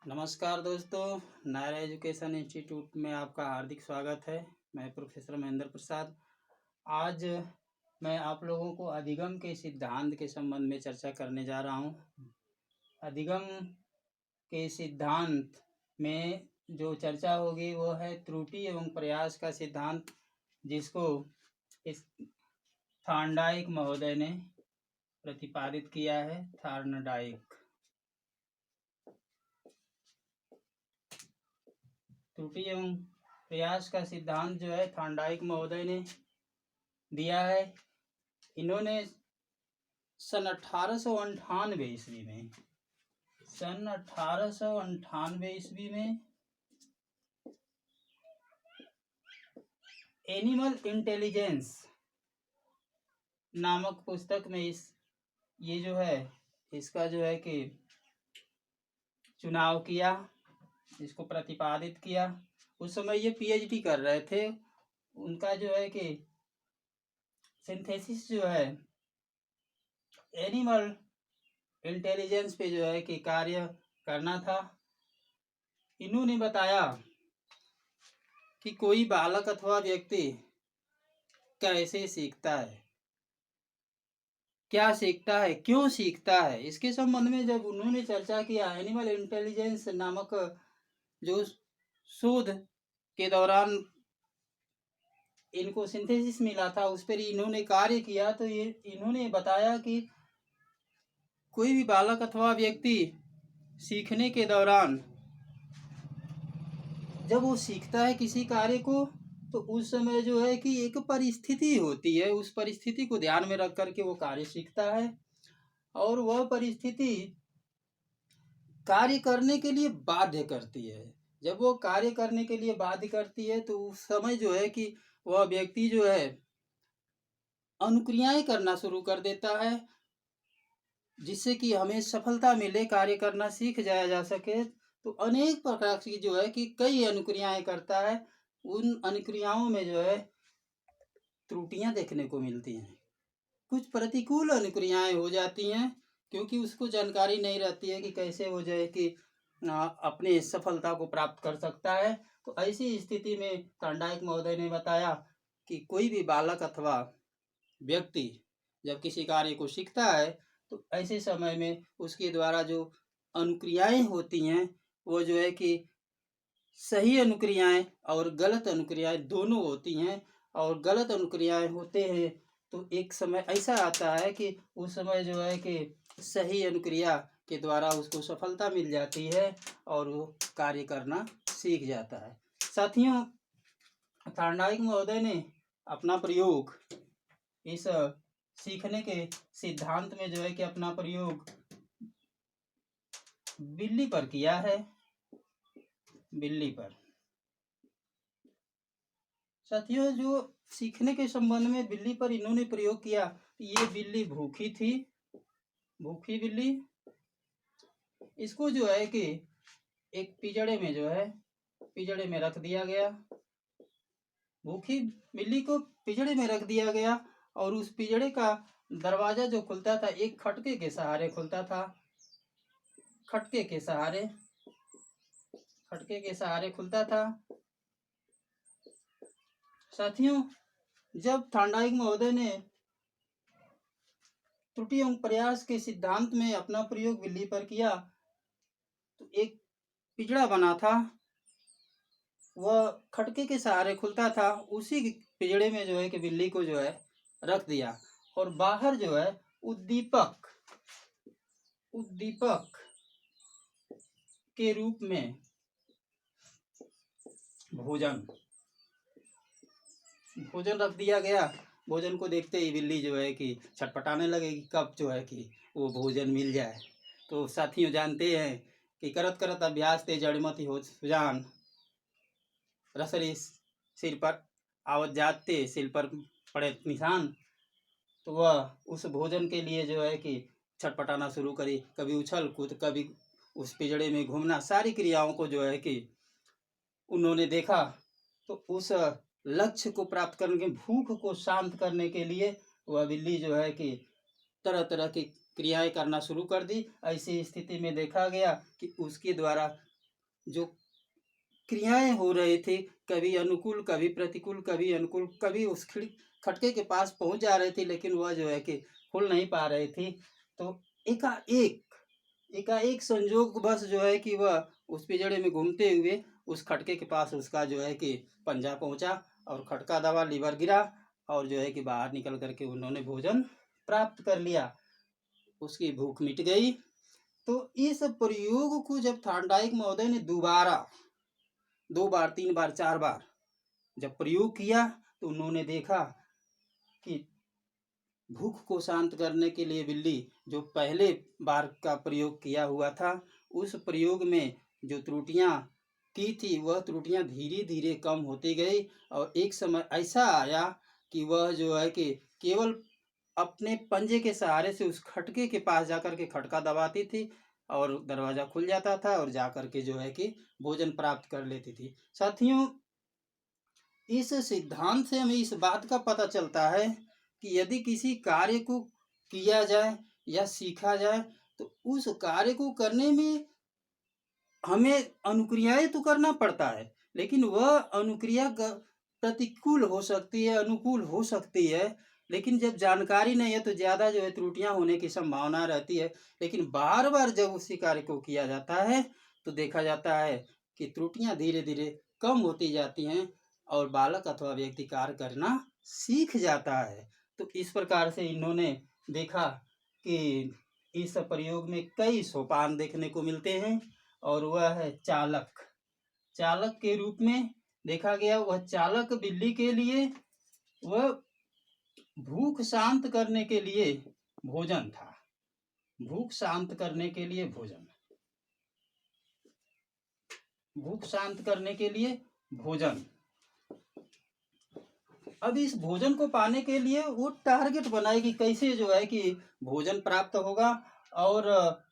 नमस्कार दोस्तों, Naira education institute में आपका हार्दिक स्वागत है। मैं प्रोफेसर महेंद्र प्रसाद। आज मैं आप लोगों को अधिगम के सिद्धांत के संबंध में चर्चा करने जा रहा हूँ। अधिगम के सिद्धांत में जो चर्चा होगी वो है त्रुटि एवं प्रयास का सिद्धांत, जिसको इस थॉर्नडाइक महोदय ने प्रतिपादित किया है। थॉर्नडाइक त्रुटि एवं प्रयास का सिद्धांत जो है थॉर्नडाइक महोदय ने दिया है। इन्होंने सन 1898 ईस्वी में एनिमल इंटेलिजेंस नामक पुस्तक में इसका जो है कि चुनाव किया, इसको प्रतिपादित किया। उस समय ये पीएचडी कर रहे थे। उनका जो है कि सिंथेसिस जो है एनिमल इंटेलिजेंस पे जो है कि कार्य करना था। इन्होंने बताया कि कोई बालक अथवा व्यक्ति कैसे सीखता है, क्या सीखता है, क्यों सीखता है, इसके संबंध में जब उन्होंने चर्चा किया, एनिमल इंटेलिजेंस नामक जो शोध के दौरान इनको सिंथेसिस मिला था, उस पर इन्होंने कार्य किया, तो ये इन्होंने बताया कि कोई भी बालक अथवा व्यक्ति सीखने के दौरान जब वो सीखता है किसी कार्य को, तो उस समय जो है कि एक परिस्थिति होती है, उस परिस्थिति को ध्यान में रख करके वो कार्य सीखता है। और वह परिस्थिति कार्य करने के लिए बाध्य करती है। जब वो कार्य करने के लिए बाध्य करती है तो उस समय जो है कि वह व्यक्ति जो है अनुक्रियाएं करना शुरू कर देता है, जिससे कि हमें सफलता मिले, कार्य करना सीख जाया जा सके। तो अनेक प्रकार की जो है कि कई अनुक्रियाएं करता है। उन अनुक्रियाओं में जो है त्रुटियां देखने को मिलती हैं। कुछ प्रतिकूल अनुक्रियाएं हो जाती हैं, क्योंकि उसको जानकारी नहीं रहती है कि कैसे वो जो है कि अपने सफलता को प्राप्त कर सकता है। तो ऐसी स्थिति में थॉर्नडाइक महोदय ने बताया कि कोई भी बालक अथवा व्यक्ति जब किसी कार्य को सीखता है तो ऐसे समय में उसके द्वारा जो अनुक्रियाएं होती हैं वो जो है कि सही अनुक्रियाएं और गलत अनुक्रियाएं दोनों होती हैं। और गलत अनुक्रियाएं होते हैं तो एक समय ऐसा आता है कि उस समय जो है कि सही अनुक्रिया के द्वारा उसको सफलता मिल जाती है और वो कार्य करना सीख जाता है। साथियों, थॉर्नडाइक महोदय ने अपना प्रयोग इस सीखने के सिद्धांत में जो है कि अपना प्रयोग बिल्ली पर किया है। बिल्ली पर साथियों, जो सीखने के संबंध में बिल्ली पर इन्होंने प्रयोग किया, ये बिल्ली भूखी थी, भूखी बिल्ली। इसको जो है कि एक पिंजड़े में जो है पिंजड़े में रख दिया गया। भूखी बिल्ली को पिंजड़े में रख दिया गया और उस पिंजड़े का दरवाजा जो खुलता था एक खटके के सहारे खुलता था। खटके के सहारे खुलता था। साथियों, जब थॉर्नडाइक महोदय ने त्रुटि एवं प्रयास के सिद्धांत में अपना प्रयोग बिल्ली पर किया तो एक पिंजड़ा बना था, वह खटके के सहारे खुलता था। उसी पिंजड़े में जो है कि बिल्ली को जो है रख दिया और बाहर जो है उद्दीपक के रूप में भोजन रख दिया गया। भोजन को देखते ही बिल्ली जो है कि छटपटाने लगेगी, कब जो है कि वो भोजन मिल जाए। तो साथियों, जानते हैं कि करत करत अभ्यास ते जड़मति हो सुजान, रसरी सिर पर आवत जाते सिर पर पड़े निशान। तो वह उस भोजन के लिए जो है कि छटपटाना शुरू करी, कभी उछल कूद, कभी उस पिंजड़े में घूमना, सारी क्रियाओं को जो है कि उन्होंने देखा। तो उस लक्ष्य को प्राप्त करने के, भूख को शांत करने के लिए वह बिल्ली जो है कि तरह तरह की क्रियाएं करना शुरू कर दी। ऐसी स्थिति में देखा गया कि उसके द्वारा जो क्रियाएँ हो रहे थे, कभी अनुकूल, कभी प्रतिकूल, कभी अनुकूल, कभी उस खटके के पास पहुँच जा रहे थे, लेकिन वह जो है कि खुल नहीं पा रही थी। तो एकाएक एकाएक संजोगवश जो है कि वह उस पिंजड़े में घूमते हुए उस खटके के पास उसका जो है कि पंजा पहुँचा और खटका दबा, लीवर गिरा और जो है कि बाहर निकल कर के उन्होंने भोजन प्राप्त कर लिया। उसकी भूख मिट गई। तो इस प्रयोग को जब थॉर्नडाइक महोदय ने दोबारा 2 बार, 3 बार, 4 बार जब प्रयोग किया, तो उन्होंने देखा कि भूख को शांत करने के लिए बिल्ली जो पहले बार का प्रयोग किया हुआ था, उस प्रयोग में जो त्रुटियां की थी, वह त्रुटियां धीरे धीरे कम होती गई और एक समय ऐसा आया कि वह जो है कि केवल अपने पंजे के सहारे से उस खटके के पास जाकर के खटका दबाती थी और दरवाजा खुल जाता था और जाकर के जो है कि भोजन प्राप्त कर लेती थी। साथियों, इस सिद्धांत से हमें इस बात का पता चलता है कि यदि किसी कार्य को किया जाए या सीखा जाए, तो उस कार्य को करने में हमें अनुक्रियाएं तो करना पड़ता है, लेकिन वह अनुक्रिया प्रतिकूल हो सकती है, अनुकूल हो सकती है। लेकिन जब जानकारी नहीं है तो ज़्यादा जो है त्रुटियां होने की संभावना रहती है। लेकिन बार बार जब उसी कार्य को किया जाता है, तो देखा जाता है कि त्रुटियां धीरे धीरे कम होती जाती हैं और बालक अथवा व्यक्ति कार्य करना सीख जाता है। तो इस प्रकार से इन्होंने देखा कि इस प्रयोग में कई सोपान देखने को मिलते हैं और वह है चालक। चालक के रूप में देखा गया, वह चालक बिल्ली के लिए वह भूख शांत करने के लिए भोजन था। भूख शांत करने के लिए भोजन, भूख शांत करने के लिए भोजन। अब इस भोजन को पाने के लिए वो टारगेट बनाए कि कैसे जो है कि भोजन प्राप्त होगा और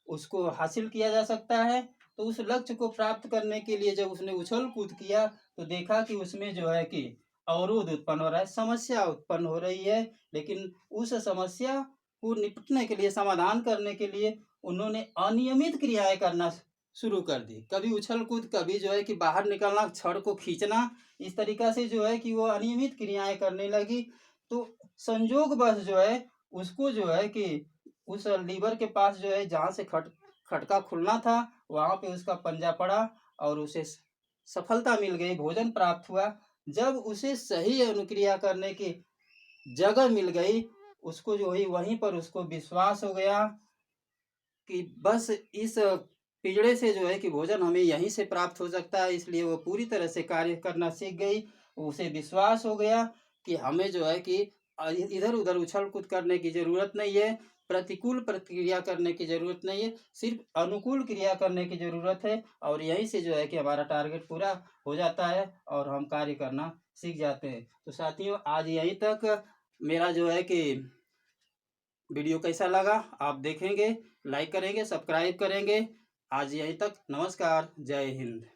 उसको हासिल किया जा सकता है। तो उस लक्ष्य को प्राप्त करने के लिए जब उसने उछल कूद किया, तो देखा कि उसमें जो है कि अवरोध उत्पन्न हो रहा है, समस्या उत्पन्न हो रही है। लेकिन उस समस्या को निपटने के लिए, समाधान करने के लिए उन्होंने अनियमित क्रियाएं करना शुरू कर दी। कभी उछल कूद, कभी जो है कि बाहर निकलना, छड़ को खींचना, इस तरीका से जो है कि वो अनियमित क्रियाएं करने लगी। तो संजोगवश जो है उसको जो है कि उस लीवर के पास जो है जहाँ से खटका खुलना था, वहाँ पे उसका पंजा पड़ा और उसे सफलता मिल गई, भोजन प्राप्त हुआ। जब उसे सही अनुक्रिया करने की जगह मिल गई, उसको जो है वहीं पर उसको विश्वास हो गया कि बस इस पिंजड़े से जो है कि भोजन हमें यहीं से प्राप्त हो सकता है। इसलिए वो पूरी तरह से कार्य करना सीख गई। उसे विश्वास हो गया कि हमें जो है कि इधर उधर उछल कूद करने की जरूरत नहीं है, प्रतिकूल प्रतिक्रिया करने की जरूरत नहीं है, सिर्फ अनुकूल क्रिया करने की जरूरत है और यहीं से जो है कि हमारा टारगेट पूरा हो जाता है और हम कार्य करना सीख जाते हैं। तो साथियों, आज यहीं तक। मेरा जो है कि वीडियो कैसा लगा आप देखेंगे, लाइक करेंगे, सब्सक्राइब करेंगे। आज यहीं तक। नमस्कार, जय हिंद।